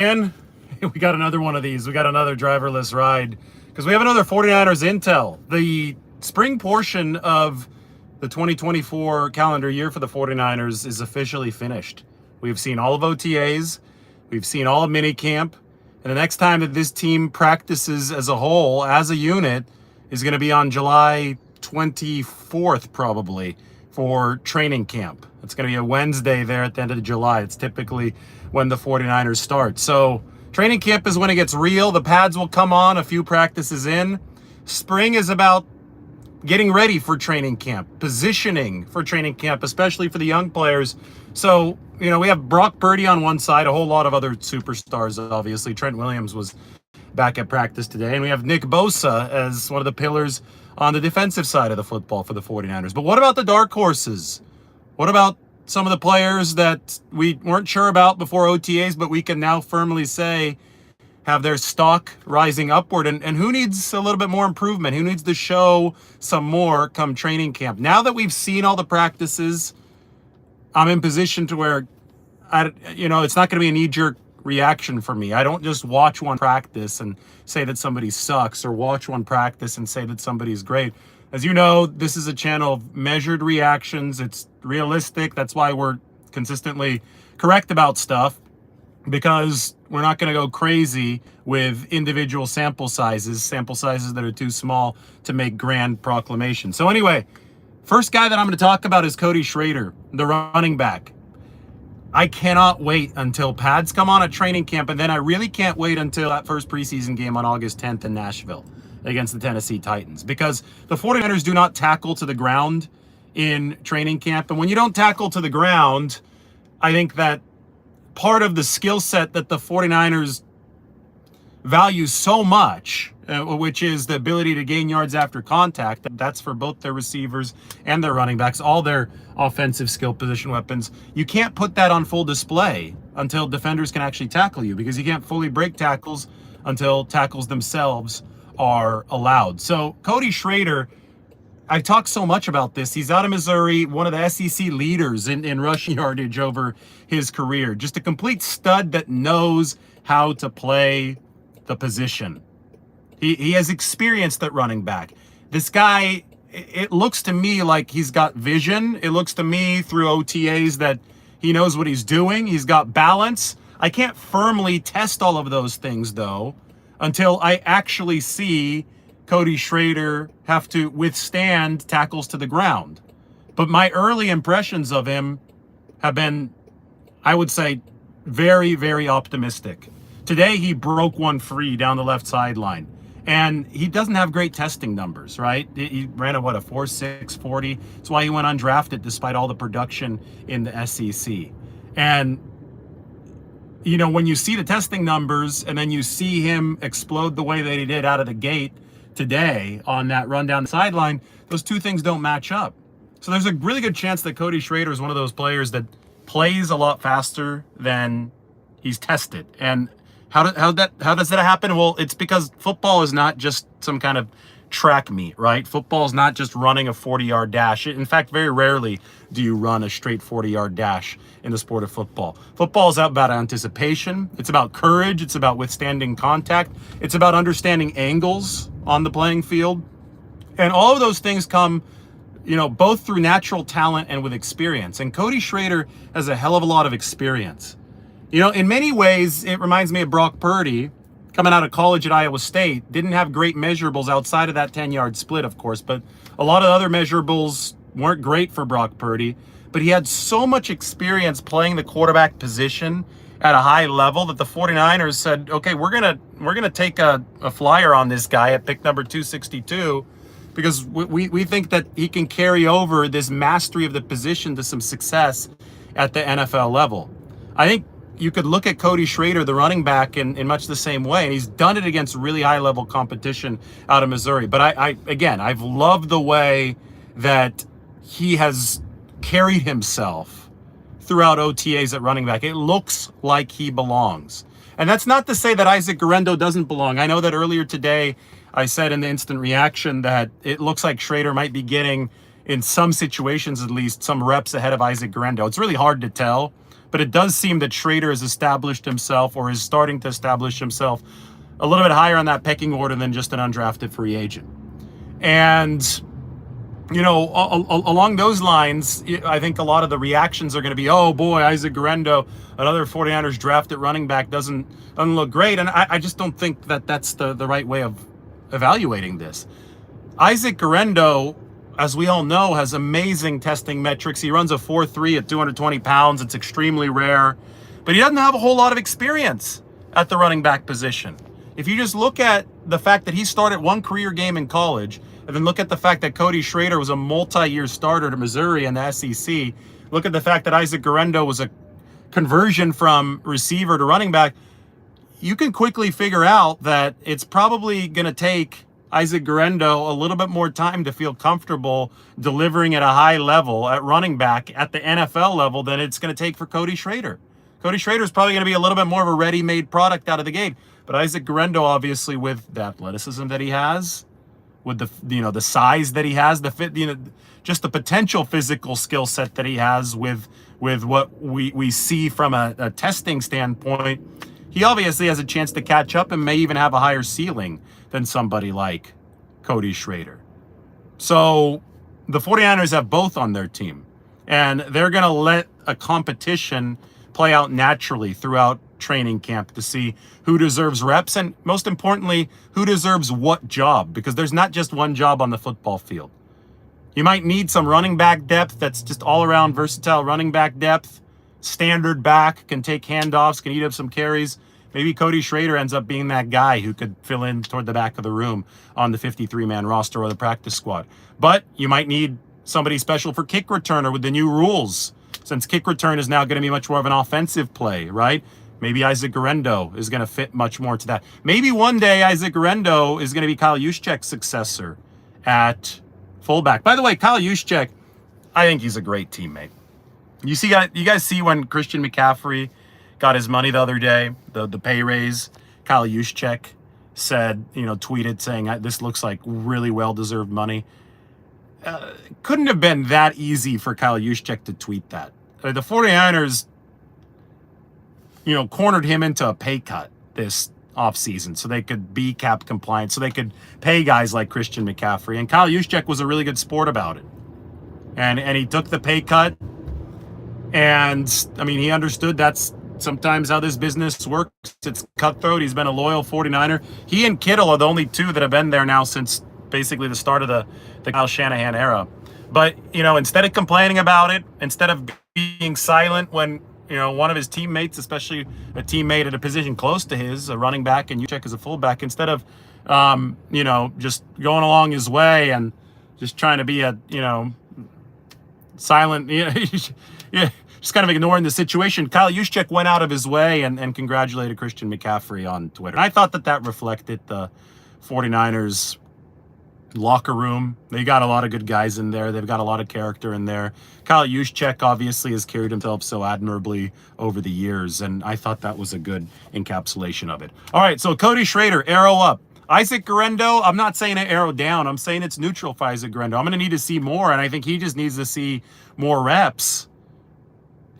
And we got another one of these. We got another driverless ride because we have another 49ers intel. The spring portion of the 2024 calendar year for the 49ers is officially finished. We've seen all of OTAs. We've seen all of minicamp. And the next time that this team practices as a whole, as a unit, is going to be on July 24th, probably, for training camp. It's going to be a Wednesday there at the end of July. It's typically when the 49ers start. So training camp is when it gets real. The pads will come on a few practices in. Spring is about getting ready for training camp, positioning for training camp, especially for the young players. So, we have Brock Purdy on one side, a whole lot of other superstars, obviously. Trent Williams was back at practice today. And we have Nick Bosa as one of the pillars on the defensive side of the football for the 49ers. But what about the dark horses? What about some of the players that we weren't sure about before OTAs, but we can now firmly say have their stock rising upward? And who needs a little bit more improvement? Who needs to show some more come training camp? Now that we've seen all the practices, I'm in position to where, it's not going to be a knee-jerk reaction for me. I don't just watch one practice and say that somebody sucks, or watch one practice and say that somebody's great. As you know, this is a channel of measured reactions. It's realistic. That's why we're consistently correct about stuff, because we're not going to go crazy with individual sample sizes that are too small to make grand proclamations. So anyway, first guy that I'm going to talk about is Cody Schrader, the running back. I cannot wait until pads come on at training camp, and then I really can't wait until that first preseason game on August 10th in Nashville against the Tennessee Titans, because the 49ers do not tackle to the ground in training camp. And when you don't tackle to the ground, I think that part of the skill set that the 49ers value so much, which is the ability to gain yards after contact, that's for both their receivers and their running backs, all their offensive skill position weapons. You can't put that on full display until defenders can actually tackle you, because you can't fully break tackles until tackles themselves are allowed. So Cody Schrader, I talked so much about this. He's out of Missouri, one of the SEC leaders in rushing yardage over his career. Just a complete stud that knows how to play the position. He has experienced at running back. This guy, it looks to me like he's got vision. It looks to me through OTAs that he knows what he's doing. He's got balance. I can't firmly test all of those things, though, until I actually see Cody Schrader have to withstand tackles to the ground. But my early impressions of him have been, I would say, very, very optimistic. Today, he broke one free down the left sideline. And he doesn't have great testing numbers, right? He ran a 4.6 40. That's why he went undrafted despite all the production in the SEC. And, when you see the testing numbers and then you see him explode the way that he did out of the gate today on that run down the sideline, those two things don't match up. So there's a really good chance that Cody Schrader is one of those players that plays a lot faster than he's tested. And how does that happen? Well, it's because football is not just some kind of track meet, right? Football is not just running a 40-yard dash. In fact, very rarely do you run a straight 40-yard dash in the sport of football. Football is about anticipation. It's about courage. It's about withstanding contact. It's about understanding angles on the playing field. And all of those things come, both through natural talent and with experience. And Cody Schrader has a hell of a lot of experience. In many ways, it reminds me of Brock Purdy coming out of college at Iowa State. Didn't have great measurables outside of that 10-yard split, of course, but a lot of other measurables weren't great for Brock Purdy. But he had so much experience playing the quarterback position at a high level that the 49ers said, okay, we're gonna take a flyer on this guy at pick number 262, because we think that he can carry over this mastery of the position to some success at the NFL level. I think you could look at Cody Schrader, the running back, in much the same way, and he's done it against really high-level competition out of Missouri. But I've loved the way that he has carried himself throughout OTAs at running back. It looks like he belongs. And that's not to say that Isaac Guerendo doesn't belong. I know that earlier today I said in the instant reaction that it looks like Schrader might be getting, in some situations at least, some reps ahead of Isaac Guerendo. It's really hard to tell. but it does seem that Schrader has established himself, or is starting to establish himself, a little bit higher on that pecking order than just an undrafted free agent. And, along those lines, I think a lot of the reactions are going to be, oh boy, Isaac Guerendo, another 49ers drafted running back, doesn't look great. And I just don't think that that's the right way of evaluating this. Isaac Guerendo, as we all know, has amazing testing metrics. He runs a 4.3 at 220 pounds. It's extremely rare, but he doesn't have a whole lot of experience at the running back position. If you just look at the fact that he started one career game in college, and then look at the fact that Cody Schrader was a multi-year starter at Missouri and the SEC, look at the fact that Isaac Guerendo was a conversion from receiver to running back, you can quickly figure out that it's probably going to take Isaac Guerendo a little bit more time to feel comfortable delivering at a high level at running back at the NFL level than it's going to take for Cody Schrader. Cody Schrader is probably going to be a little bit more of a ready-made product out of the gate. But Isaac Guerendo, obviously, with the athleticism that he has, with the size that he has, the fit, just the potential physical skill set that he has with what we see from a testing standpoint, he obviously has a chance to catch up and may even have a higher ceiling than somebody like Cody Schrader. So the 49ers have both on their team, and they're going to let a competition play out naturally throughout training camp to see who deserves reps, and most importantly, who deserves what job, because there's not just one job on the football field. You might need some running back depth that's just all around versatile running back depth. Standard back, can take handoffs, can eat up some carries. Maybe Cody Schrader ends up being that guy who could fill in toward the back of the room on the 53-man roster or the practice squad. But you might need somebody special for kick returner with the new rules, since kick return is now going to be much more of an offensive play, right? Maybe Isaac Guerendo is going to fit much more to that. Maybe one day Isaac Guerendo is going to be Kyle Juszczyk's successor at fullback. By the way, Kyle Juszczyk, I think he's a great teammate. You guys see when Christian McCaffrey got his money the other day, the pay raise, Kyle Juszczyk said, tweeted saying, this looks like really well-deserved money. Couldn't have been that easy for Kyle Juszczyk to tweet that. The 49ers, cornered him into a pay cut this offseason so they could be cap compliant, so they could pay guys like Christian McCaffrey. And Kyle Juszczyk was a really good sport about it. And he took the pay cut. And, he understood that's sometimes how this business works. It's cutthroat. He's been a loyal 49er. He and Kittle are the only two that have been there now since basically the start of the Kyle Shanahan era. But, instead of complaining about it, instead of being silent when, one of his teammates, especially a teammate at a position close to his, a running back, and Juszczyk as a fullback, instead of, just going along his way and just trying to be a, silent, just kind of ignoring the situation, Kyle Juszczyk went out of his way and congratulated Christian McCaffrey on Twitter. And I thought that reflected the 49ers locker room. They got a lot of good guys in there. They've got a lot of character in there. Kyle Juszczyk obviously has carried himself so admirably over the years, and I thought that was a good encapsulation of it. All right, so Cody Schrader, arrow up. Isaac Guerendo, I'm not saying an arrow down. I'm saying it's neutral for Isaac Guerendo. I'm going to need to see more, and I think he just needs to see more reps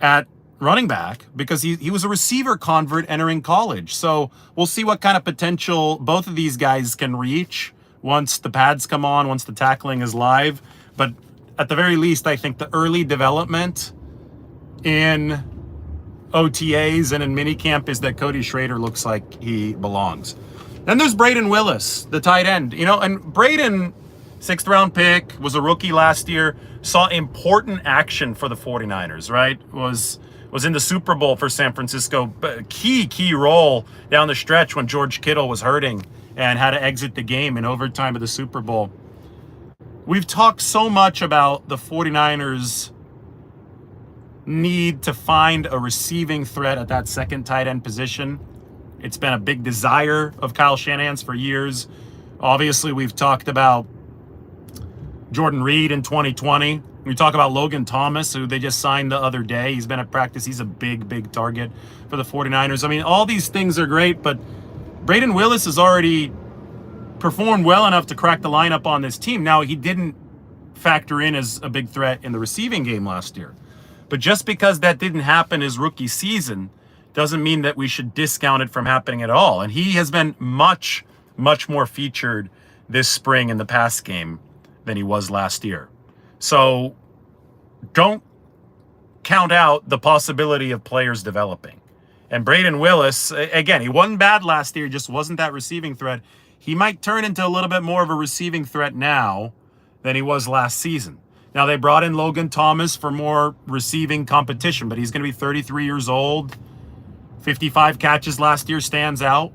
at running back because he was a receiver convert entering college. So we'll see what kind of potential both of these guys can reach once the pads come on, once the tackling is live. But at the very least, I think the early development in OTAs and in minicamp is that Cody Schrader looks like he belongs. Then there's Braden Willis, the tight end. And Braden, 6th round pick, was a rookie last year, saw important action for the 49ers, right? Was in the Super Bowl for San Francisco. Key role down the stretch when George Kittle was hurting and had to exit the game in overtime of the Super Bowl. We've talked so much about the 49ers need to find a receiving threat at that second tight end position. It's been a big desire of Kyle Shanahan's for years. Obviously, we've talked about Jordan Reed in 2020. We talk about Logan Thomas, who they just signed the other day. He's been at practice. He's a big target for the 49ers. All these things are great, but Braden Willis has already performed well enough to crack the lineup on this team. Now, he didn't factor in as a big threat in the receiving game last year. But just because that didn't happen his rookie season doesn't mean that we should discount it from happening at all. And he has been much, much more featured this spring in the pass game than he was last year. So don't count out the possibility of players developing. And Braden Willis, again, he wasn't bad last year, just wasn't that receiving threat. He might turn into a little bit more of a receiving threat now than he was last season. Now, they brought in Logan Thomas for more receiving competition, but he's going to be 33 years old. 55 catches last year stands out.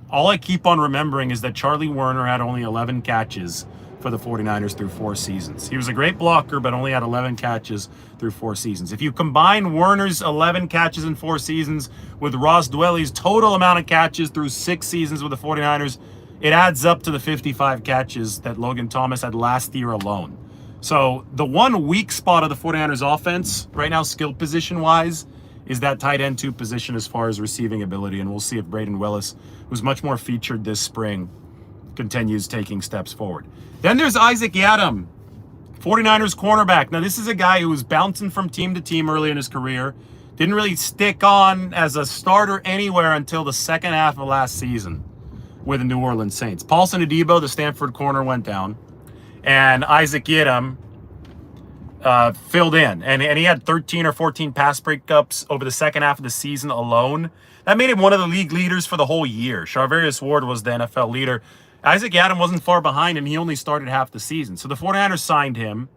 All I keep on remembering is that Charlie Werner had only 11 catches for the 49ers through 4 seasons. He was a great blocker, but only had 11 catches through 4 seasons. If you combine Werner's 11 catches in 4 seasons with Ross Dwelly's total amount of catches through 6 seasons with the 49ers, it adds up to the 55 catches that Logan Thomas had last year alone. So the one weak spot of the 49ers offense right now, skill position-wise, is that tight end 2 position as far as receiving ability. And we'll see if Braden Willis, who's much more featured this spring, continues taking steps forward. Then there's Isaac Yiadom, 49ers cornerback. Now, this is a guy who was bouncing from team to team early in his career. Didn't really stick on as a starter anywhere until the second half of last season with the New Orleans Saints. Paulson Adebo, the Stanford corner, went down. And Isaac Yiadom filled in. And he had 13 or 14 pass breakups over the second half of the season alone. That made him one of the league leaders for the whole year. Charvarius Ward was the NFL leader. Isaac Yiadom wasn't far behind him. He only started half the season. So the 49ers signed him,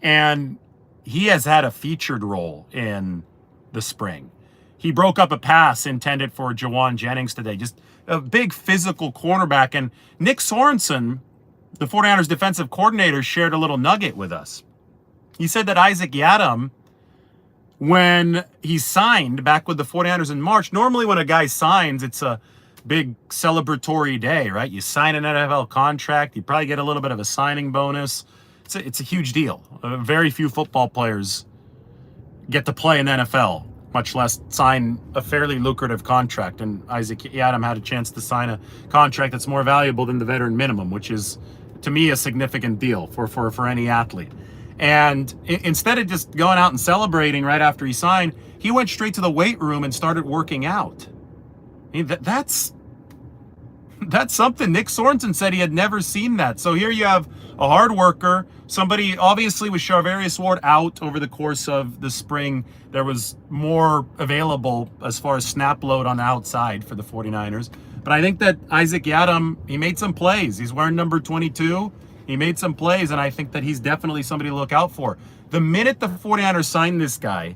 and he has had a featured role in the spring. He broke up a pass intended for Jawan Jennings today. Just a big physical cornerback. And Nick Sorensen, the 49ers defensive coordinator, shared a little nugget with us. He said that Isaac Yiadom, when he signed back with the 49ers in March, normally when a guy signs, it's a big celebratory day, right? You sign an NFL contract, you probably get a little bit of a signing bonus. It's a huge deal. Very few football players get to play in the NFL, much less sign a fairly lucrative contract. And Isaac Yiadom had a chance to sign a contract that's more valuable than the veteran minimum, which is, to me, a significant deal for any athlete. And instead of just going out and celebrating right after he signed, he went straight to the weight room and started working out. I mean, that's something. Nick Sorensen said he had never seen that. So here you have a hard worker, somebody, obviously with Charvarius Ward out over the course of the spring, there was more available as far as snap load on the outside for the 49ers. But I think that Isaac Yiadom, he made some plays. He's wearing number 22. He made some plays, and I think that he's definitely somebody to look out for. The minute the 49ers signed this guy,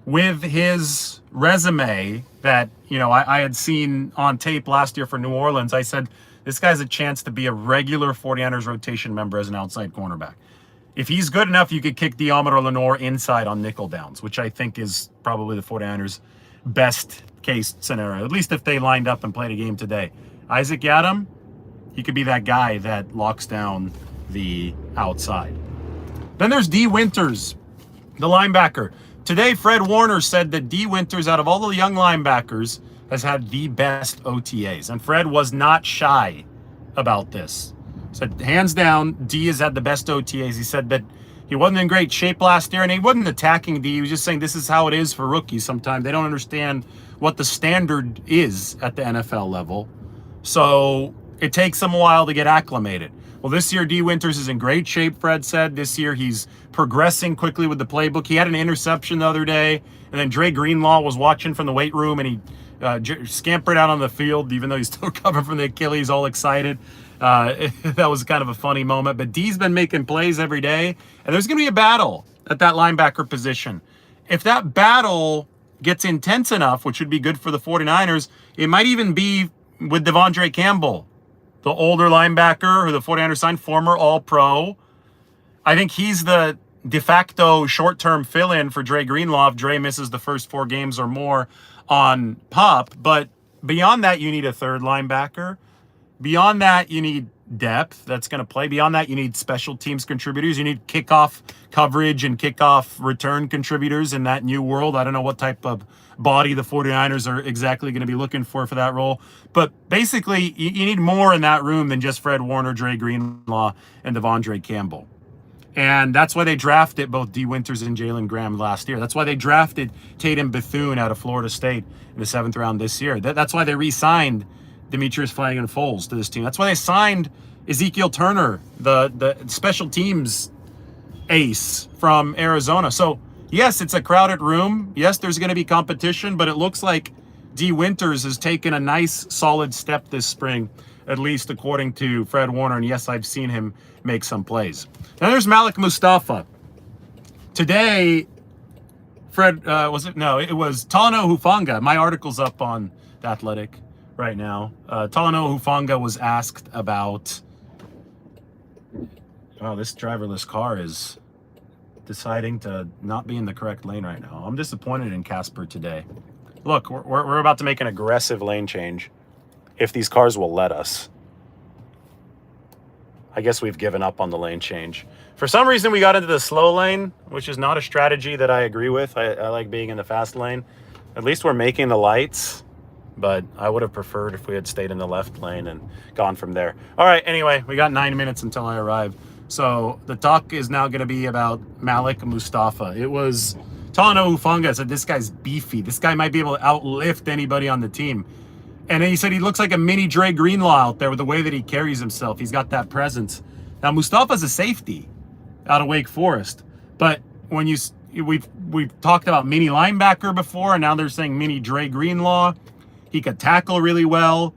with his resume that, I had seen on tape last year for New Orleans, I said, this guy's a chance to be a regular 49ers rotation member as an outside cornerback. If he's good enough, you could kick Deommodore Lenoir inside on nickel downs, which I think is probably the 49ers' best case scenario, at least if they lined up and played a game today. Isaac Yiadom, he could be that guy that locks down the outside. Then there's D. Winters, the linebacker. Today, Fred Warner said that D. Winters, out of all the young linebackers, has had the best OTAs. And Fred was not shy about this. Said, hands down, D has had the best OTAs. He said that he wasn't in great shape last year, and he wasn't attacking D. He was just saying this is how it is for rookies sometimes. They don't understand what the standard is at the NFL level. So it takes them a while to get acclimated. Well, this year, D. Winters is in great shape, Fred said. This year, he's progressing quickly with the playbook. He had an interception the other day, and then Dre Greenlaw was watching from the weight room, and he scampered out on the field, even though he's still recovering from the Achilles, all excited. That was kind of a funny moment. But D's been making plays every day, and there's going to be a battle at that linebacker position. If that battle gets intense enough, which would be good for the 49ers, it might even be with Devondre Campbell, the older linebacker who the 49ers signed, former All-Pro. I think he's the de facto short-term fill-in for Dre Greenlaw if Dre misses the first 4 games or more on PUP. But beyond that, you need a third linebacker. Beyond that, you need depth that's going to play. Beyond that, you need special teams contributors. You need kickoff coverage and kickoff return contributors in that new world. I don't know what type of body the 49ers are exactly going to be looking for that role. But basically, you need more in that room than just Fred Warner, Dre Greenlaw, and Devondre Campbell. And that's why they drafted both D. Winters and Jalen Graham last year. That's why they drafted Tatum Bethune out of Florida State in the 7th round this year. That's why they re-signed Demetrius Flannigan-Foles to this team. That's why they signed Ezekiel Turner, the special teams ace from Arizona. So, yes, it's a crowded room. Yes, there's going to be competition, but it looks like D. Winters has taken a nice, solid step this spring, at least according to Fred Warner. And yes, I've seen him make some plays. Now there's Malik Mustafa. Today, it was Talanoa Hufanga. My article's up on The Athletic right now. Talanoa Hufanga was asked about, wow, this driverless car is deciding to not be in the correct lane right now. I'm disappointed in Casper today. Look, we're about to make an aggressive lane change if these cars will let us. I guess we've given up on the lane change. For some reason, we got into the slow lane, which is not a strategy that I agree with. I like being in the fast lane. At least we're making the lights, but I would have preferred if we had stayed in the left lane and gone from there. All right, anyway, we got 9 minutes until I arrive. So the talk is now going to be about Malik Mustafa. It was Talanoa Hufanga said, this guy's beefy. This guy might be able to outlift anybody on the team. And then he said he looks like a mini Dre Greenlaw out there with the way that he carries himself. He's got that presence. Now, Mustafa's a safety out of Wake Forest. But when we've talked about mini linebacker before, and now they're saying mini Dre Greenlaw. He could tackle really well.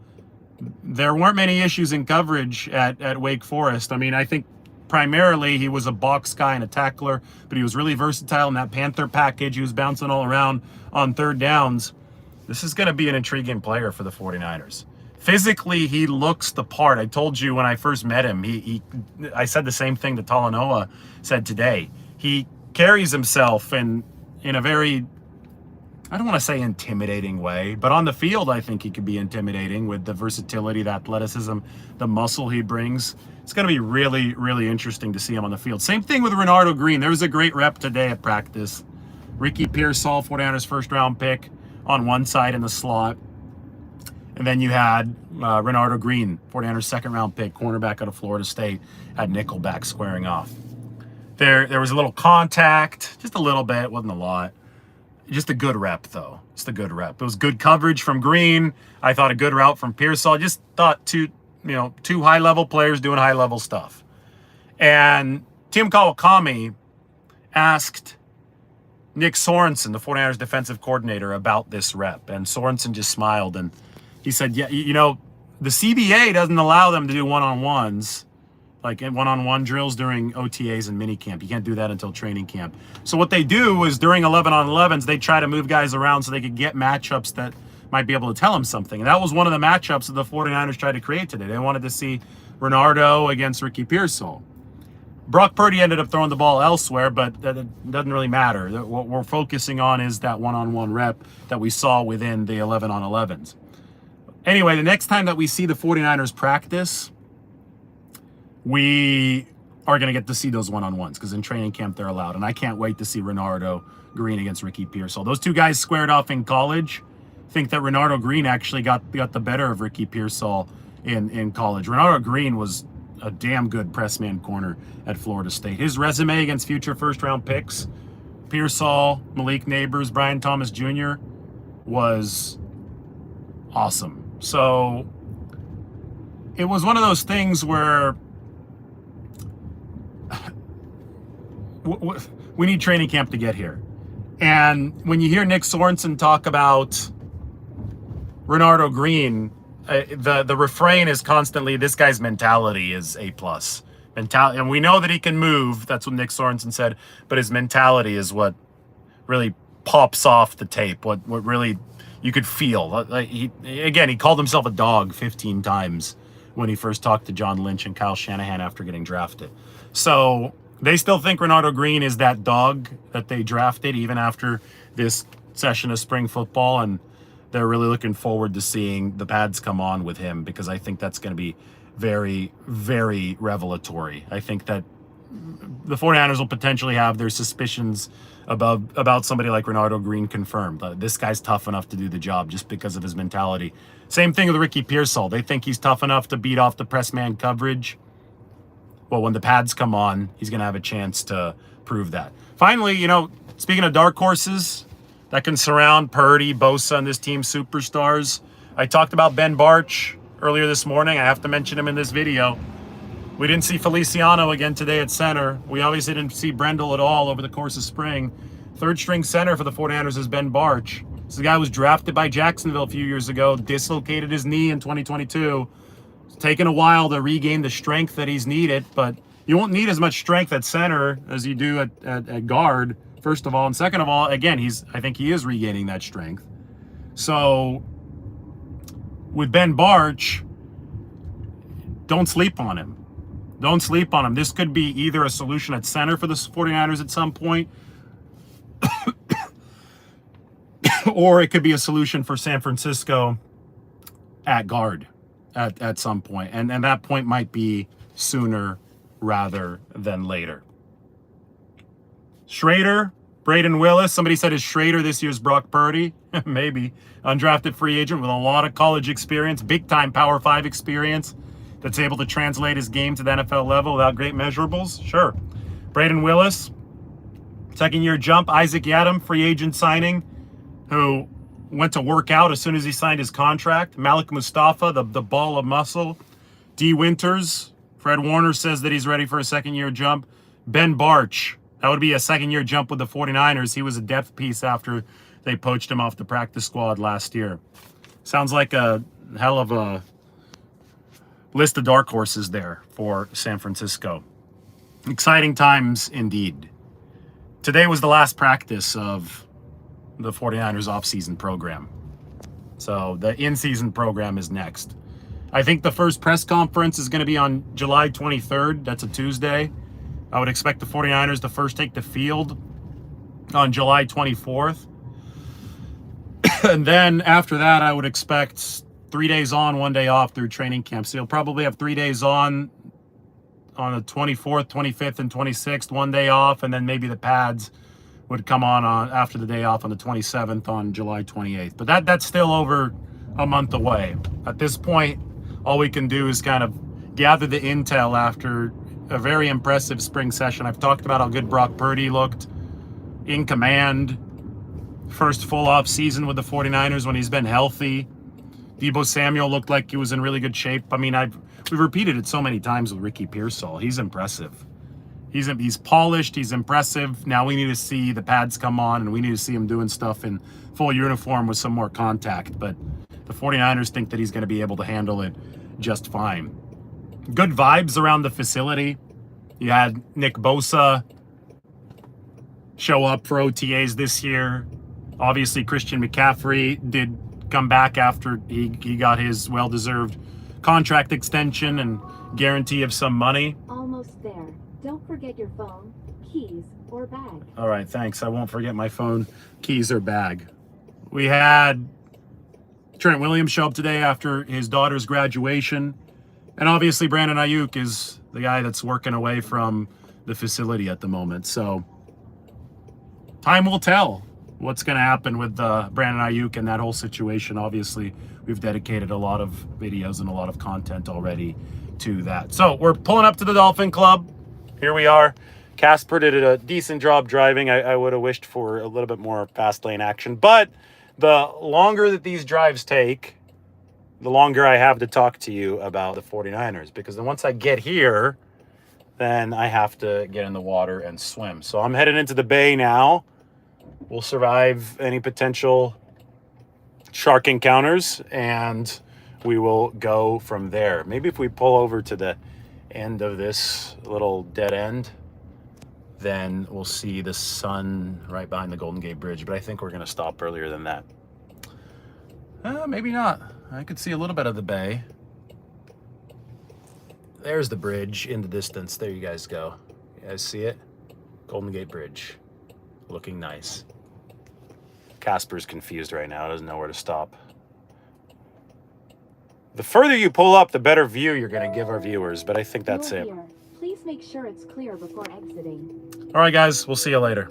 There weren't many issues in coverage at Wake Forest. I mean, I think primarily he was a box guy and a tackler, but he was really versatile in that Panther package. He was bouncing all around on third downs. This is going to be an intriguing player for the 49ers. Physically, he looks the part. I told you when I first met him, I said the same thing that Talanoa said today. He carries himself in a very, I don't want to say intimidating way, but on the field, I think he could be intimidating with the versatility, the athleticism, the muscle he brings. It's going to be really, really interesting to see him on the field. Same thing with Renardo Green. There was a great rep today at practice. Ricky Pearsall, 49ers first-round pick, on one side in the slot. And then you had Renardo Green, 49ers second-round pick, cornerback out of Florida State, at nickelback squaring off. There was a little contact, just a little bit, wasn't a lot. Just a good rep, though. Just a good rep. It was good coverage from Green. I thought a good route from Pearsall. I just thought two high-level players doing high-level stuff. And Tim Kawakami asked Nick Sorensen, the 49ers defensive coordinator, about this rep. And Sorensen just smiled. And he said, yeah, the CBA doesn't allow them to do one-on-ones, like one-on-one drills during OTAs and minicamp. You can't do that until training camp. So what they do is during 11-on-11s, they try to move guys around so they could get matchups that might be able to tell them something. And that was one of the matchups that the 49ers tried to create today. They wanted to see Renardo against Ricky Pearsall. Brock Purdy ended up throwing the ball elsewhere, but that doesn't really matter. What we're focusing on is that one-on-one rep that we saw within the 11-on-11s. Anyway, the next time that we see the 49ers practice, we are going to get to see those one-on-ones because in training camp they're allowed. And I can't wait to see Renardo Green against Ricky Pearsall. Those two guys squared off in college. I think that Renardo Green actually got the better of Ricky Pearsall in college. Renardo Green was a damn good press man corner at Florida State. His resume against future first-round picks, Pearsall, Malik Neighbors, Brian Thomas Jr., was awesome. So it was one of those things where we need training camp to get here. And when you hear Nick Sorensen talk about Renardo Green, the refrain is constantly, this guy's mentality is A+. And we know that he can move. That's what Nick Sorensen said. But his mentality is what really pops off the tape, what really you could feel. He called himself a dog 15 times when he first talked to John Lynch and Kyle Shanahan after getting drafted. So they still think Renardo Green is that dog that they drafted even after this session of spring football. And they're really looking forward to seeing the pads come on with him because I think that's going to be very, very revelatory. I think that the 49ers will potentially have their suspicions about somebody like Renardo Green confirmed. This guy's tough enough to do the job just because of his mentality. Same thing with Ricky Pearsall. They think he's tough enough to beat off the press man coverage. well, when the pads come on, he's going to have a chance to prove that. Finally, you know, speaking of dark horses that can surround Purdy, Bosa, and this team's superstars, I talked about Ben Bartch earlier this morning. I have to mention him in this video. We didn't see Feliciano again today at center. We obviously didn't see Brendel at all over the course of spring. Third string center for the 49ers is Ben Bartch. This guy was drafted by Jacksonville a few years ago, dislocated his knee in 2022. It's taken a while to regain the strength that he's needed, but you won't need as much strength at center as you do at guard, first of all. And second of all, again, I think he is regaining that strength. So with Ben Bartch, don't sleep on him. Don't sleep on him. This could be either a solution at center for the 49ers at some point, or it could be a solution for San Francisco at guard at some point. And that point might be sooner rather than later. Schrader, Braden Willis. Somebody said, is Schrader this year's Brock Purdy? Maybe. Undrafted free agent with a lot of college experience, big-time Power 5 experience that's able to translate his game to the NFL level without great measurables. Sure. Braden Willis, second-year jump. Isaac Yadam, free agent signing, who went to work out as soon as he signed his contract. Malik Mustafa, the ball of muscle. D. Winters. Fred Warner says that he's ready for a second-year jump. Ben Bartch, that would be a second-year jump with the 49ers. He was a depth piece after they poached him off the practice squad last year. Sounds like a hell of a list of dark horses there for San Francisco. Exciting times indeed. Today was the last practice of the 49ers offseason program. So the in-season program is next. I think the first press conference is going to be on July 23rd. That's a Tuesday. I would expect the 49ers to first take the field on July 24th. And then after that, I would expect 3 days on, 1 day off through training camp. So you'll probably have 3 days on the 24th, 25th, and 26th, 1 day off, and then maybe the pads would come on after the day off on the 27th on July 28th. But that's still over a month away. At this point, all we can do is kind of gather the intel after a very impressive spring session. I've talked about how good Brock Purdy looked in command. First full off season with the 49ers when he's been healthy. Deebo Samuel looked like he was in really good shape. I mean, we've repeated it so many times with Ricky Pearsall. He's impressive. He's polished. He's impressive. Now we need to see the pads come on, and we need to see him doing stuff in full uniform with some more contact. But the 49ers think that he's going to be able to handle it just fine. Good vibes around the facility. You had Nick Bosa show up for OTAs this year. Obviously, Christian McCaffrey did come back after he got his well-deserved contract extension and guarantee of some money. Almost there. Don't forget your phone, keys, or bag. All right, thanks. I won't forget my phone, keys, or bag. We had Trent Williams show up today after his daughter's graduation. And obviously, Brandon Ayuk is the guy that's working away from the facility at the moment. So time will tell what's going to happen with Brandon Ayuk and that whole situation. Obviously, we've dedicated a lot of videos and a lot of content already to that. So we're pulling up to the Dolphin Club. Here we are. Casper did a decent job driving. I would have wished for a little bit more fast lane action. But the longer that these drives take, the longer I have to talk to you about the 49ers. Because then once I get here, then I have to get in the water and swim. So I'm headed into the bay now. We'll survive any potential shark encounters, and we will go from there. Maybe if we pull over to the end of this little dead end, then we'll see the sun right behind the Golden Gate Bridge. But I think we're going to stop earlier than that. Maybe not. I could see a little bit of the bay. There's the bridge in the distance. There you guys go. You guys see it? Golden Gate Bridge. Looking nice. Casper's confused right now. Doesn't know where to stop. The further you pull up, the better view you're going to give our viewers. But I think that's it. Please make sure it's clear before exiting. All right, guys. We'll see you later.